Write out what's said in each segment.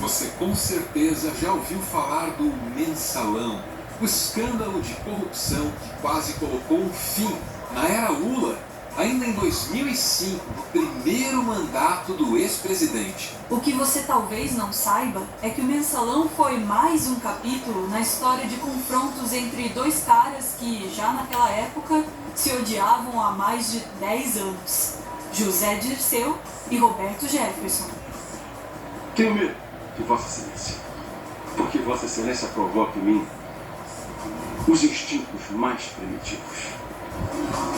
Você com certeza já ouviu falar do Mensalão, o escândalo de corrupção que quase colocou um fim na era Lula, ainda em 2005, no primeiro mandato do ex-presidente. O que você talvez não saiba é que o Mensalão foi mais um capítulo na história de confrontos entre dois caras que, já naquela época, se odiavam há mais de 10 anos. José Dirceu e Roberto Jefferson. Tenho medo de Vossa Excelência, porque Vossa Excelência provoca em mim os instintos mais primitivos.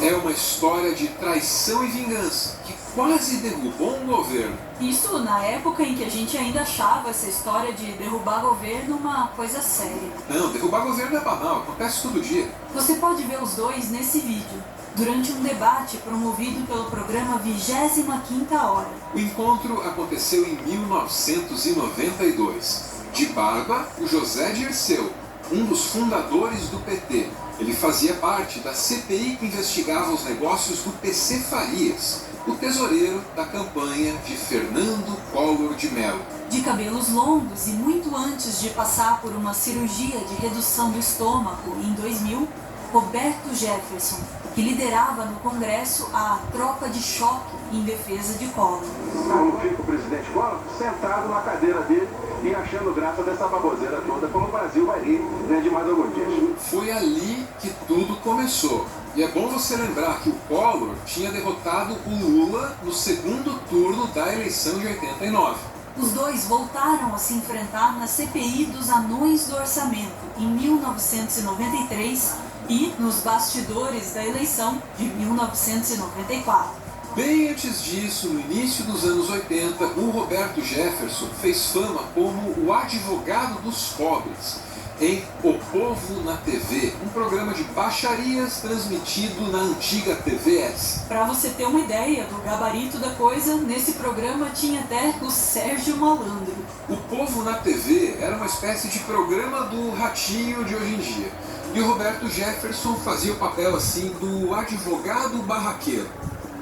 É uma história de traição e vingança que quase derrubou um governo. Isso na época em que a gente ainda achava essa história de derrubar governo uma coisa séria. Não, derrubar governo é banal, acontece todo dia. Você pode ver os dois nesse vídeo, durante um debate promovido pelo programa 25ª Hora. O encontro aconteceu em 1992. De barba, o José Dirceu, um dos fundadores do PT. Ele fazia parte da CPI que investigava os negócios do PC Farias, o tesoureiro da campanha de Fernando Collor de Mello. De cabelos longos e muito antes de passar por uma cirurgia de redução do estômago em 2000, Roberto Jefferson, que liderava no Congresso a tropa de choque em defesa de Collor. Como fica o presidente Collor? Sentado na cadeira dele e achando graça dessa baboseira toda, como o Brasil vai rir de mais alguns dias. Foi ali que tudo começou. E é bom você lembrar que o Collor tinha derrotado o Lula no segundo turno da eleição de 89. Os dois voltaram a se enfrentar na CPI dos Anões do Orçamento em 1993 e nos bastidores da eleição de 1994. Bem antes disso, no início dos anos 80, o Roberto Jefferson fez fama como o advogado dos pobres em O Povo na TV, um programa de baixarias transmitido na antiga TVS. Para você ter uma ideia do gabarito da coisa, nesse programa tinha até o Sérgio Malandro. O Povo na TV era uma espécie de programa do Ratinho de hoje em dia. E o Roberto Jefferson fazia o papel assim do advogado barraqueiro.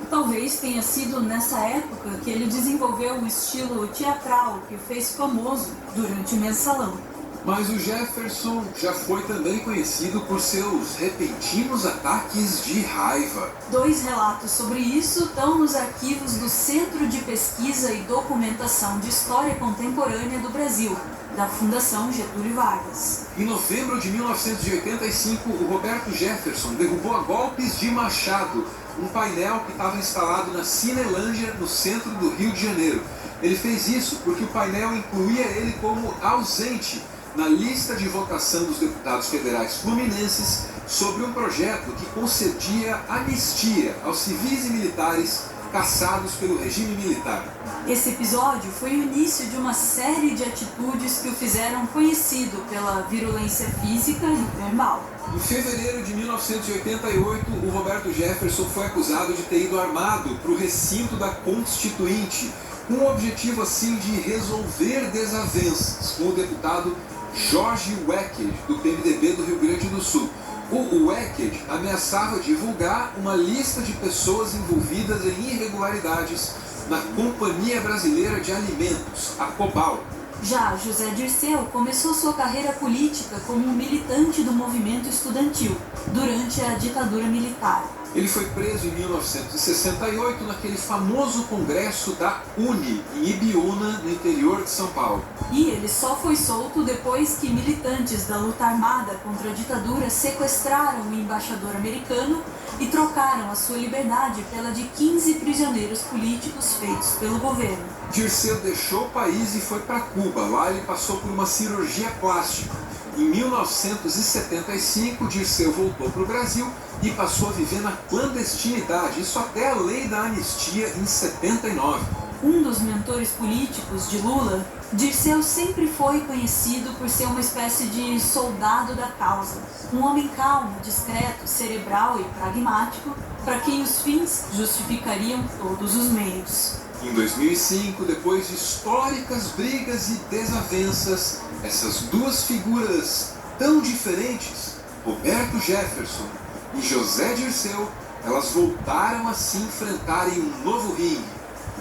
Talvez tenha sido nessa época que ele desenvolveu o estilo teatral que o fez famoso durante o Mensalão. Mas o Jefferson já foi também conhecido por seus repentinos ataques de raiva. 2 relatos sobre isso estão nos arquivos do Centro de Pesquisa e Documentação de História Contemporânea do Brasil, da Fundação Getúlio Vargas. Em novembro de 1985, o Roberto Jefferson derrubou a golpes de machado um painel que estava instalado na Cinelândia, no centro do Rio de Janeiro. Ele fez isso porque o painel incluía ele como ausente na lista de votação dos deputados federais fluminenses sobre um projeto que concedia anistia aos civis e militares caçados pelo regime militar. Esse episódio foi o início de uma série de atitudes que o fizeram conhecido pela virulência física e verbal. Em fevereiro de 1988, o Roberto Jefferson foi acusado de ter ido armado para o recinto da Constituinte, com o objetivo assim de resolver desavenças com o deputado Jorge Wecked, do PMDB do Rio Grande do Sul. O Wecked ameaçava divulgar uma lista de pessoas envolvidas em irregularidades na Companhia Brasileira de Alimentos, a Cobal. Já José Dirceu começou sua carreira política como um militante do movimento estudantil, durante a ditadura militar. Ele foi preso em 1968 naquele famoso congresso da UNE, em Ibiúna, no interior de São Paulo. E ele só foi solto depois que militantes da luta armada contra a ditadura sequestraram o embaixador americano e trocaram a sua liberdade pela de 15 prisioneiros políticos feitos pelo governo. Dirceu deixou o país e foi para Cuba. Lá ele passou por uma cirurgia plástica. Em 1975, Dirceu voltou para o Brasil e passou a viver na clandestinidade, isso até a lei da anistia em 79. Um dos mentores políticos de Lula, Dirceu sempre foi conhecido por ser uma espécie de soldado da causa, um homem calmo, discreto, cerebral e pragmático, para quem os fins justificariam todos os meios. Em 2005, depois de históricas brigas e desavenças, essas duas figuras tão diferentes, Roberto Jefferson e José Dirceu, elas voltaram a se enfrentar em um novo ringue,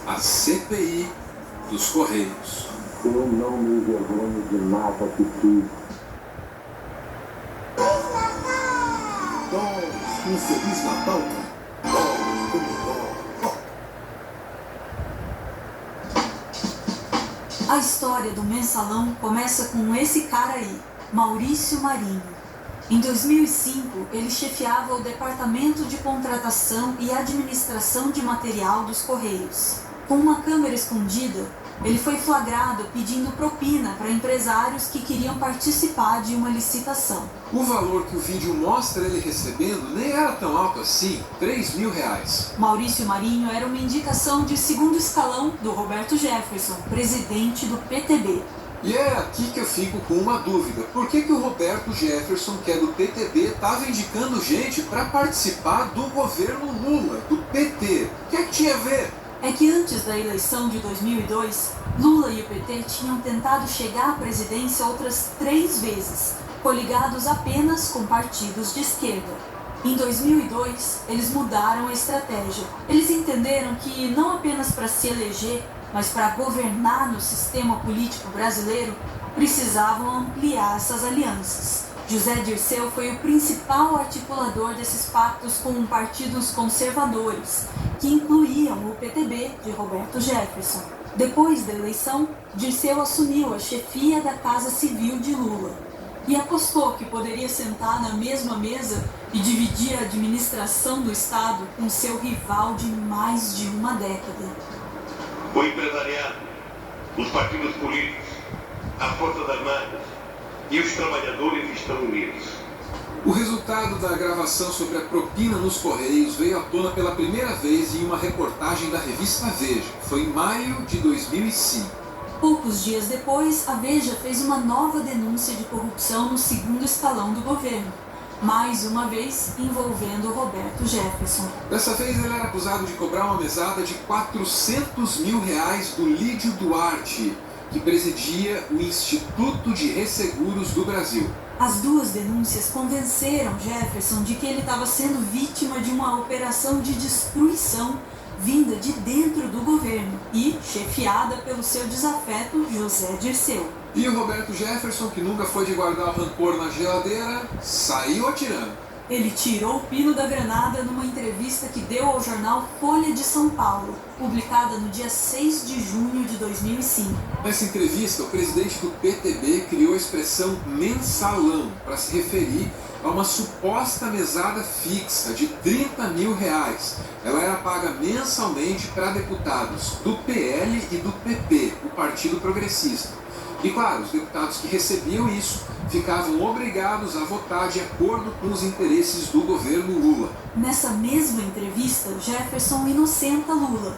a CPI dos Correios. Eu não me envergonho de nada que fiz. Um Feliz Natal. A história do Mensalão começa com esse cara aí, Maurício Marinho. Em 2005, ele chefiava o Departamento de Contratação e Administração de Material dos Correios. Com uma câmera escondida, ele foi flagrado pedindo propina para empresários que queriam participar de uma licitação. O valor que o vídeo mostra ele recebendo nem era tão alto assim, R$3.000. Maurício Marinho era uma indicação de segundo escalão do Roberto Jefferson, presidente do PTB. E é aqui que eu fico com uma dúvida. Por que o Roberto Jefferson, que é do PTB, estava indicando gente para participar do governo Lula, do PT? O que é que tinha a ver? É que antes da eleição de 2002, Lula e o PT tinham tentado chegar à presidência outras 3 vezes, coligados apenas com partidos de esquerda. Em 2002, eles mudaram a estratégia. Eles entenderam que não apenas para se eleger, mas para governar no sistema político brasileiro, precisavam ampliar essas alianças. José Dirceu foi o principal articulador desses pactos com partidos conservadores, que incluíam o PTB de Roberto Jefferson. Depois da eleição, Dirceu assumiu a chefia da Casa Civil de Lula e apostou que poderia sentar na mesma mesa e dividir a administração do Estado com seu rival de mais de uma década. O empresariado, os partidos políticos, as Forças Armadas e os trabalhadores estão unidos. O resultado da gravação sobre a propina nos Correios veio à tona pela primeira vez em uma reportagem da revista Veja. Foi em maio de 2005. Poucos dias depois, a Veja fez uma nova denúncia de corrupção no segundo escalão do governo, mais uma vez envolvendo Roberto Jefferson. Dessa vez ele era acusado de cobrar uma mesada de R$400 mil do Lídio Duarte, que presidia o Instituto de Resseguros do Brasil. As duas denúncias convenceram Jefferson de que ele estava sendo vítima de uma operação de destruição vinda de dentro do governo e chefiada pelo seu desafeto José Dirceu. E o Roberto Jefferson, que nunca foi de guardar o rancor na geladeira, saiu atirando. Ele tirou o pino da granada numa entrevista que deu ao jornal Folha de São Paulo, publicada no dia 6 de junho de 2005. Nessa entrevista, o presidente do PTB criou a expressão mensalão para se referir a uma suposta mesada fixa de R$30 mil. Ela era paga mensalmente para deputados do PL e do PP, o Partido Progressista. E claro, os deputados que recebiam isso ficavam obrigados a votar de acordo com os interesses do governo Lula. Nessa mesma entrevista, Jefferson inocenta Lula.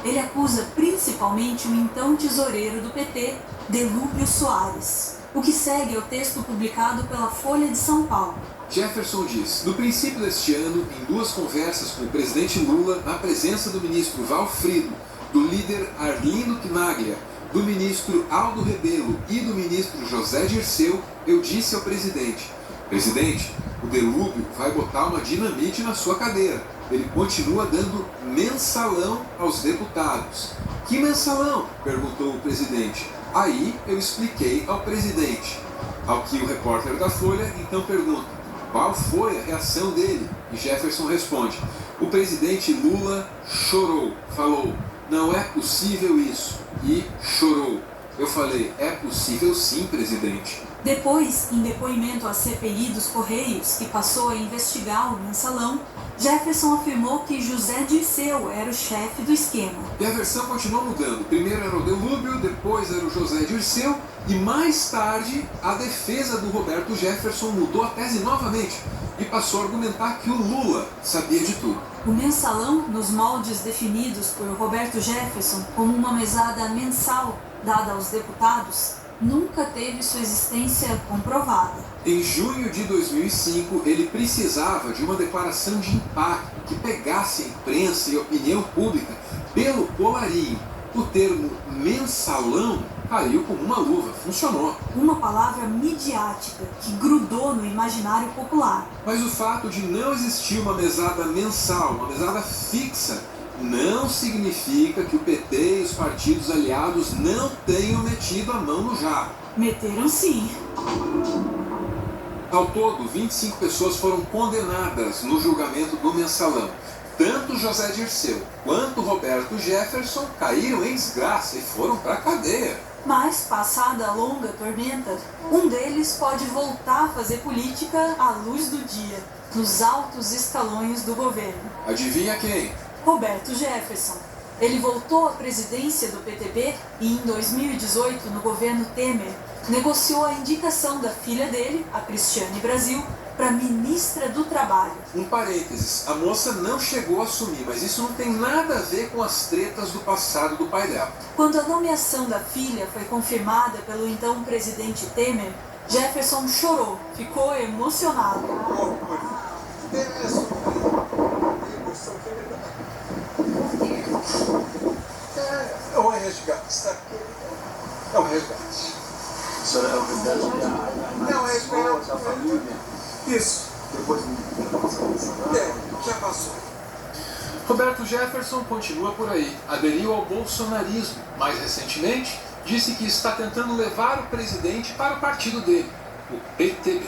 Ele acusa principalmente o então tesoureiro do PT, Delúbio Soares. O que segue é o texto publicado pela Folha de São Paulo. Jefferson diz: no princípio deste ano, em 2 conversas com o presidente Lula, na presença do ministro Valfrido, do líder Arlindo Quinaglia, do ministro Aldo Rebelo e do ministro José Dirceu, eu disse ao presidente: presidente, o Delúbio vai botar uma dinamite na sua cadeira. Ele continua dando mensalão aos deputados. Que mensalão? Perguntou o presidente. Aí eu expliquei ao presidente. Ao que o repórter da Folha então pergunta: qual foi a reação dele? E Jefferson responde: o presidente Lula chorou, falou: não é possível isso. E chorou. Eu falei: é possível sim, presidente. Depois, em depoimento à CPI dos Correios, que passou a investigar o mensalão, Jefferson afirmou que José Dirceu era o chefe do esquema. E a versão continuou mudando. Primeiro era o Delúbio, depois era o José Dirceu, e mais tarde a defesa do Roberto Jefferson mudou a tese novamente e passou a argumentar que o Lula sabia de tudo. O mensalão, nos moldes definidos por Roberto Jefferson como uma mesada mensal dada aos deputados, nunca teve sua existência comprovada. Em junho de 2005, ele precisava de uma declaração de impacto que pegasse a imprensa e a opinião pública pelo colarinho. O termo mensalão caiu como uma luva, funcionou. Uma palavra midiática que grudou no imaginário popular. Mas o fato de não existir uma mesada mensal, uma mesada fixa, não significa que o PT e os partidos aliados não tenham metido a mão no jarro. Meteram sim. Ao todo, 25 pessoas foram condenadas no julgamento do Mensalão. Tanto José Dirceu quanto Roberto Jefferson caíram em desgraça e foram para a cadeia. Mas, passada a longa tormenta, um deles pode voltar a fazer política à luz do dia, nos altos escalões do governo. Adivinha quem? Roberto Jefferson. Ele voltou à presidência do PTB e, em 2018, no governo Temer, negociou a indicação da filha dele, a Cristiane Brasil, para ministra do Trabalho. Um parênteses, a moça não chegou a assumir, mas isso não tem nada a ver com as tretas do passado do pai dela. Quando a nomeação da filha foi confirmada pelo então presidente Temer, Jefferson chorou, ficou emocionado. É um resgate, sabe? É um resgate. Isso é o resgate É um resgate. da família. Isso. Depois Já passou. Roberto Jefferson continua por aí, aderiu ao bolsonarismo. Mais recentemente, disse que está tentando levar o presidente para o partido dele, o PTB.